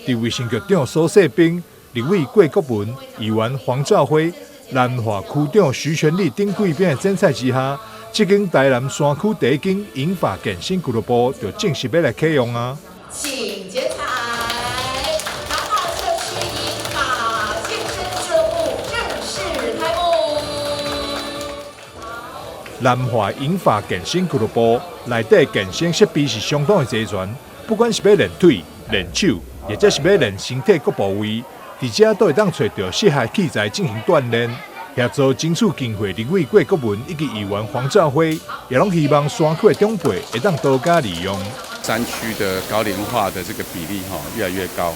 伫卫生局长苏世彬、立委郭国文、议员黄兆辉、南华区长徐全利等几边的剪彩之下，这间台南山区第一间银发健身俱乐部就正式要来启用啊！请剪彩，长茂社区银发健身俱乐部正式开幕。南华银发健身俱乐部内底健身设备是相当的齐全，不管是要练腿、练手，或者是要练身体各部位，伫遮都会当找到适合器材进行锻炼。协助争取经费，立委郭国文以及议员黄兆辉，也拢希望山区的长辈会当多加利用。山区的高龄化的这个比例越来越高，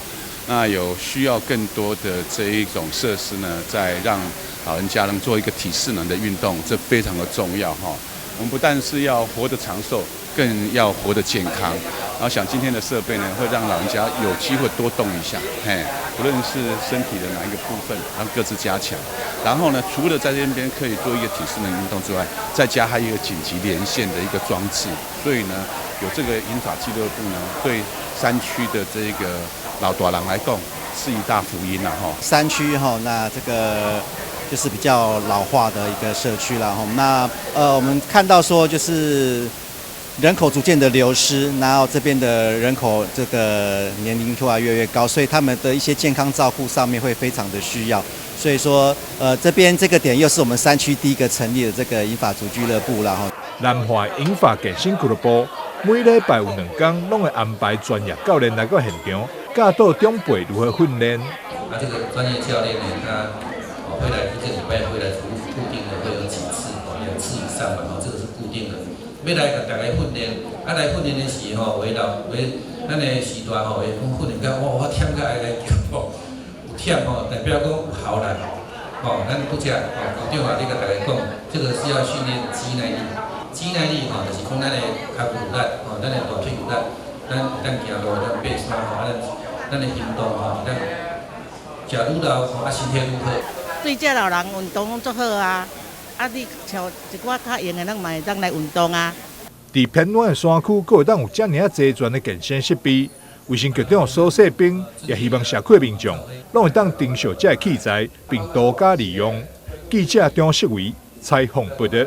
那有需要更多的这一种设施呢，在让老人家能做一个体适能的运动，这非常的重要哈。我们不但是要活得长寿，更要活得健康。然后想今天的设备呢，会让老人家有机会多动一下，不论是身体的哪一个部分，让各自加强。然后呢，除了在这边可以做一个体适能运动之外，在家还有一个紧急连线的一个装置。所以呢，有这个银发俱乐部呢，对山区的这个老大人来讲是一大福音啦哈。山区那这个就是比较老化的一个社区啦哈。那我们看到说就是人口逐渐的流失，然后这边的人口这个年龄越来越高，所以他们的一些健康照顾上面会非常的需要。所以说，这边这个点又是我们山区第一个成立的这个银发族俱乐部啦哈。南华银发健身俱乐部每礼拜有2天，拢会安排专业教练来到现场，教导长辈如何训练。这个专业教练呢，他会来一个礼拜会来固定的会有几次，2次以上嘛，这个是固定的。要来甲大家训练，来训练的时咱的时段会训练到我忝到爱来叫有忝代表讲有效啦。咱拄则局长你甲大家讲，这个是要训练肌耐力。肌耐力就是讲咱的脚有力，咱的大腿有力，咱行路咱爬山咱的行动咱食愈老身体愈好。对这老人运动足好啊！你像一寡较闲的，咱嘛会当来运动啊。伫偏远的山区，阁会当有遮尔齐全的健身设备，卫生局长苏世彬也希望社区的民众拢会当珍惜这器材，并多加利用。记者张世伟采访报道。